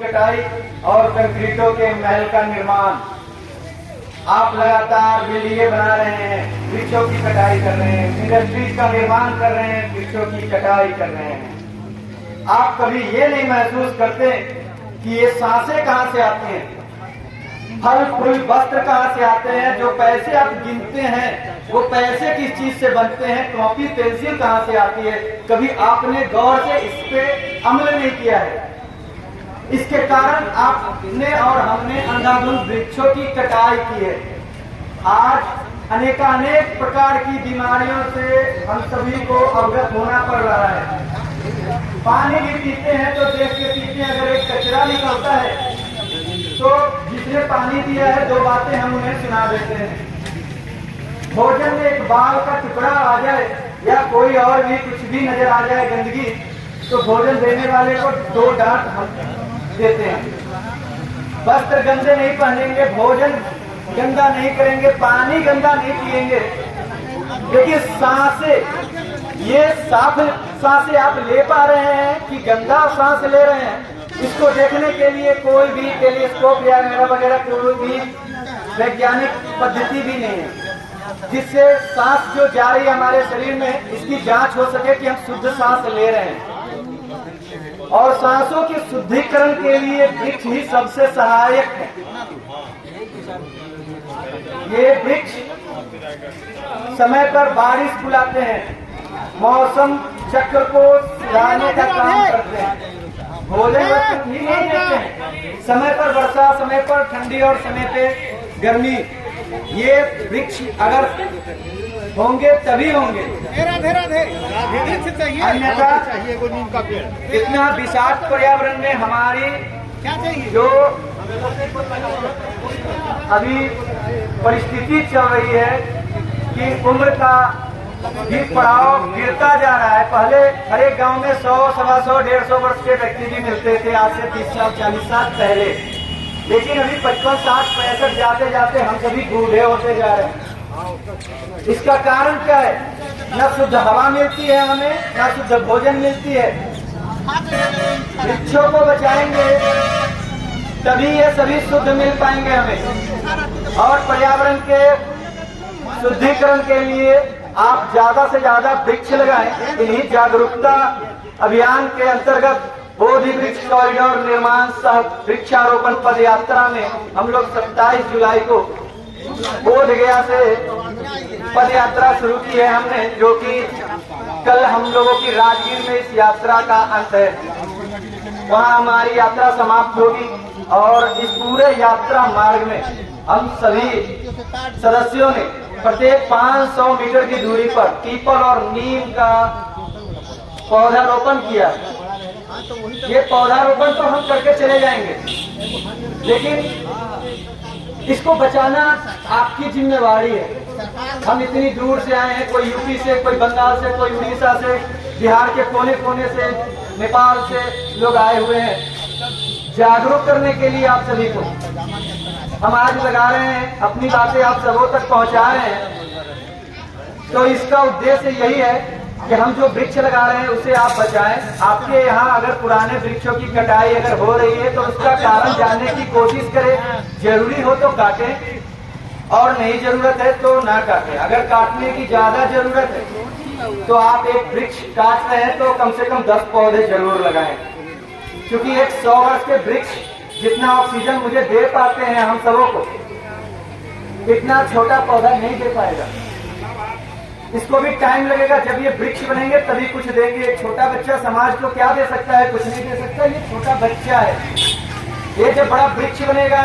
कटाई और कंक्रीटों के महल का निर्माण। आप लगातार बिल्डिंगें बना रहे हैं, वृक्षों की कटाई कर रहे हैं, इंडस्ट्रीज का निर्माण कर रहे हैं, वृक्षों की कटाई कर रहे हैं। आप कभी ये नहीं महसूस करते कि ये सांसें कहां से आती हैं, फल फूल वस्त्र कहां से आते हैं, जो पैसे आप गिनते हैं वो पैसे किस चीज से बनते हैं, कॉपी पेंसिल कहां से आती है, कभी आपने गौर से इस पे अमल नहीं किया है। इसके कारण आपने और हमने अंधाधुंध वृक्षों की कटाई की है। आज अनेकानेक प्रकार की बीमारियों से हम सभी को अवगत होना पड़ रहा है। पानी भी पीते हैं तो देख के पीते हैं, अगर एक कचरा निकलता है तो जिसने पानी दिया है दो बातें हम उन्हें सुना देते हैं। भोजन में एक बाल का टुकड़ा आ जाए या कोई और भी कुछ भी नजर आ जाए गंदगी, तो भोजन देने वाले को दो डांट हम देते हैं। वस्त्र गंदे नहीं पहनेंगे, भोजन गंदा नहीं करेंगे, पानी गंदा नहीं पिएंगे, लेकिन सांसें, ये साफ सांसें आप ले पा रहे हैं कि गंदा सांस ले रहे हैं, इसको देखने के लिए कोई भी टेलीस्कोप या वगैरह कोई भी वैज्ञानिक पद्धति भी नहीं है जिससे सांस जो जा रही है हमारे शरीर में, इसकी जांच हो सके कि हम शुद्ध सांस ले रहे हैं। और सांसों के शुद्धिकरण के लिए वृक्ष ही सबसे सहायक है। ये वृक्ष समय पर बारिश बुलाते हैं, मौसम चक्र को सुधारने का काम करते हैं, भोजन नहीं देते हैं, समय पर वर्षा, समय पर ठंडी और समय पे गर्मी। ये वृक्ष अगर होंगे तभी होंगे, अन्यथा इतना विषाक्त पर्यावरण में हमारी जो अभी परिस्थिति चल रही है कि उम्र का भी पड़ाव गिरता जा रहा है। पहले हर एक गांव में 100, 125, 150 वर्ष के व्यक्ति भी मिलते थे, आज से 30 साल 40 साल पहले, लेकिन अभी 55, 60, 65 जाते जाते हम सभी बूढ़े होते जा रहे हैं। इसका कारण क्या है? न शुद्ध हवा मिलती है हमें, न शुद्ध भोजन मिलती है। वृक्षों को बचाएंगे तभी ये सभी शुद्ध मिल पाएंगे हमें। और पर्यावरण के शुद्धिकरण के लिए आप ज्यादा से ज्यादा वृक्ष लगाएं। इन्हीं जागरूकता अभियान के अंतर्गत बोधि वृक्ष कॉरिडोर निर्माण सह वृक्षारोपण पद यात्रा में हम लोग 27 जुलाई को बोध गया से पद यात्रा शुरू की है हमने, जो कि कल हम लोगों की राजगीर में इस यात्रा का अंत है। वहाँ हमारी यात्रा समाप्त होगी और इस पूरे यात्रा मार्ग में हम सभी सदस्यों ने प्रत्येक 500 मीटर की दूरी पर पीपल और नीम का पौधारोपण किया। ये पौधारोपण तो हम करके चले जाएंगे, लेकिन इसको बचाना आपकी जिम्मेवारी है। हम इतनी दूर से आए हैं, कोई यूपी से, कोई बंगाल से, कोई उड़ीसा से, बिहार के कोने कोने से, नेपाल से लोग आए हुए हैं जागरूक करने के लिए आप सभी को। हम आज लगा रहे हैं, अपनी बातें आप सबों तक पहुंचा रहे हैं। तो इसका उद्देश्य यही है कि हम जो वृक्ष लगा रहे हैं उसे आप बचाएं। आपके यहाँ अगर पुराने वृक्षों की कटाई अगर हो रही है तो उसका कारण जानने की कोशिश करें। जरूरी हो तो काटें और नहीं जरूरत है तो ना काटें। अगर काटने की ज्यादा जरूरत है तो आप एक वृक्ष काट रहे हैं तो कम से कम 10 पौधे जरूर लगाएं, क्योंकि एक 100 वर्ष के वृक्ष जितना ऑक्सीजन मुझे दे पाते हैं हम सबों को, इतना छोटा पौधा नहीं दे पाएगा। इसको भी टाइम लगेगा। जब ये वृक्ष बनेंगे तभी कुछ देंगे। एक छोटा बच्चा समाज को क्या दे सकता है? कुछ नहीं दे सकता। ये छोटा बच्चा है। ये जब बड़ा वृक्ष बनेगा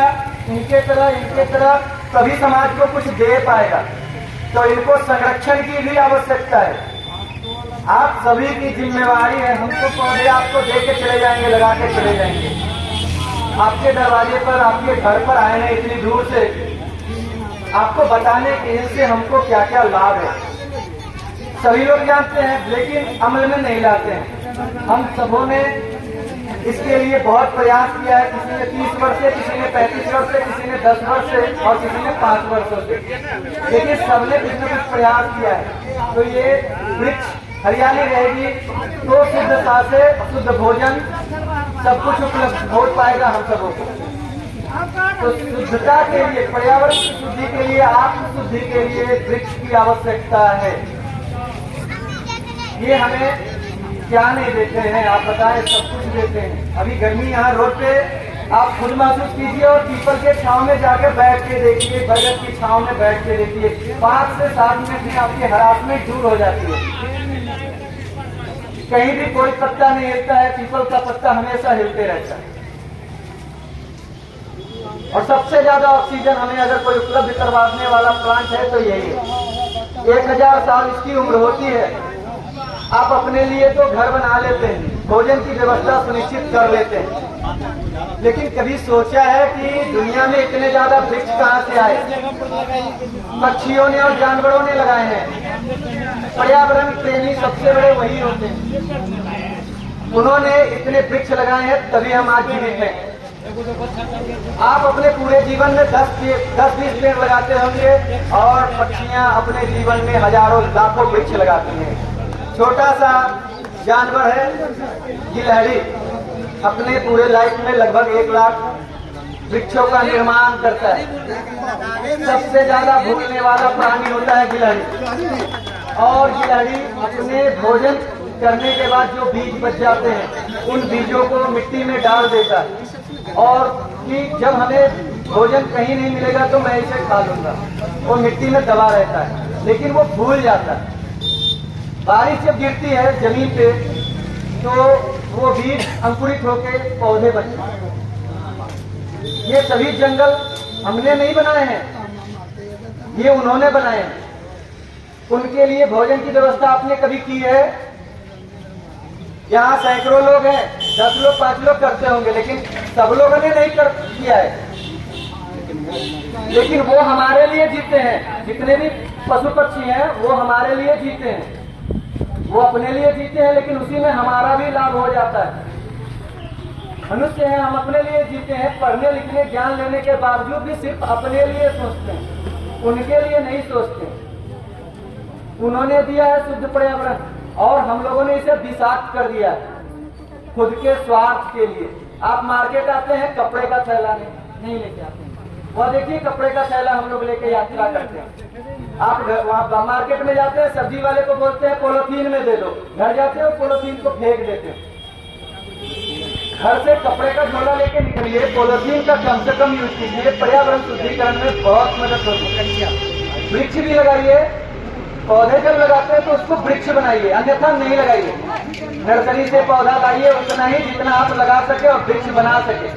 इनके तरह तभी समाज को कुछ दे पाएगा। तो इनको संरक्षण की भी आवश्यकता है। आप सभी की जिम्मेवारी है। हम तो पौधे आपको दे के चले जाएंगे, लगा के चले जाएंगे। आपके दरवाजे पर, आपके घर पर आए हैं इतनी दूर से, आपको बताने के इनसे हमको क्या क्या लाभ है सभी लोग जानते हैं, लेकिन अमल में नहीं लाते हैं। हम सबों ने इसके लिए बहुत प्रयास किया है। किसी ने 30 वर्ष से, किसी ने 35 वर्ष से, किसी ने 10 वर्ष से और किसी ने 5 वर्षों से, लेकिन सबने कुछ न कुछ प्रयास किया है। तो ये वृक्ष हरियाली रहेगी तो शुद्धता से शुद्ध भोजन, सब कुछ उपलब्ध हो पाएगा हम सबों को। तो शुद्धता के लिए, पर्यावरण की शुद्धि के लिए, आत्म शुद्धि के लिए वृक्ष की आवश्यकता है। ये हमें क्या नहीं देते हैं आप बताएं? सब कुछ देते हैं। अभी गर्मी यहाँ रोड पे आप खुद महसूस कीजिए और पीपल के छांव में जाकर बैठ के देखिए, बरगद की छांव में बैठ के देखिए, 5 से 7 मिनट में आपकी हरासमेंट दूर हो जाती है। कहीं भी कोई पत्ता नहीं हिलता है, पीपल का पत्ता हमेशा हिलते रहता है। और सबसे ज्यादा ऑक्सीजन हमें अगर कोई उपलब्ध करवाने वाला प्लांट है तो यही है। 1000 साल इसकी उम्र होती है। आप अपने लिए तो घर बना लेते हैं, भोजन की व्यवस्था सुनिश्चित कर लेते हैं, लेकिन कभी सोचा है कि दुनिया में इतने ज्यादा वृक्ष कहाँ से आए? पक्षियों ने और जानवरों ने लगाए हैं। पर्यावरण प्रेमी सबसे बड़े वही होते हैं, उन्होंने इतने वृक्ष लगाए हैं तभी हम आज जीवित हैं। आप अपने पूरे जीवन में 10-20 पेड़ लगाते होंगे और पक्षियां अपने जीवन में हजारों लाखों वृक्ष लगाती हैं। छोटा सा जानवर है गिलहरी, अपने पूरे लाइफ में लगभग 1 लाख वृक्षों का निर्माण करता है। सबसे ज्यादा भूलने वाला प्राणी होता है गिलहरी। और गिलहरी अपने भोजन करने के बाद जो बीज बच जाते हैं उन बीजों को मिट्टी में डाल देता है और कि जब हमें भोजन कहीं नहीं मिलेगा तो मैं इसे खा लूंगा। वो मिट्टी में दबा रहता है, लेकिन वो भूल जाता है। बारिश जब गिरती है जमीन पे तो वो बीज अंकुरित होकर पौधे बनते हैं। ये सभी जंगल हमने नहीं बनाए हैं, ये उन्होंने बनाए हैं। उनके लिए भोजन की व्यवस्था आपने कभी की है? यहाँ सैकड़ों लोग हैं, 10 लोग 5 लोग करते होंगे, लेकिन सब लोगों ने नहीं किया है। लेकिन वो हमारे लिए जीते हैं। जितने भी पशु पक्षी हैं वो हमारे लिए जीते हैं, वो अपने लिए जीते हैं, लेकिन उसी में हमारा भी लाभ हो जाता है। मनुष्य हैं, हम अपने लिए जीते हैं, पढ़ने लिखने ज्ञान लेने के बावजूद भी सिर्फ अपने लिए सोचते हैं, उनके लिए नहीं सोचते। उन्होंने दिया है शुद्ध पर्यावरण और हम लोगों ने इसे विषाक्त कर दिया खुद के स्वार्थ के लिए। आप मार्केट आते हैं, कपड़े का थैला नहीं लेके आते हैं। वह देखिए कपड़े का थैला हम लोग लेके यात्रा करते हैं। आप वहाँ मार्केट में जाते हैं, सब्जी वाले को बोलते हैं पॉलिथीन में दे दो, घर जाते हो पॉलिथीन को फेंक देते हैं। घर से कपड़े का झोला लेके निकलिए, पॉलिथीन का कम से कम यूज कीजिए, पर्यावरण शुद्धिकरण में बहुत मदद होती है। वृक्ष भी लगाइए, पौधे जब लगाते हैं तो उसको वृक्ष बनाइए, अन्यथा नहीं लगाइए। नर्सरी से पौधा लाइए उतना ही जितना आप लगा सके और वृक्ष बना सके,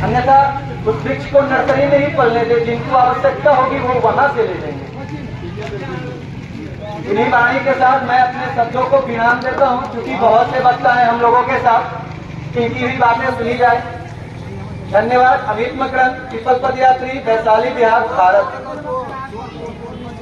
अन्यथा उस वृक्ष को नर्सरी में ही पलने दे, जिनको आवश्यकता होगी वो वहां से ले लेंगे। इन्हीं वाणी के साथ मैं अपने शब्दों को विराम देता हूँ, क्योंकि बहुत से वक्ता है हम लोगों के साथ, इनकी भी बातें सुनी जाए। धन्यवाद। अमित मकरंद, पीपल पदयात्री, वैशाली, बिहार, भारत।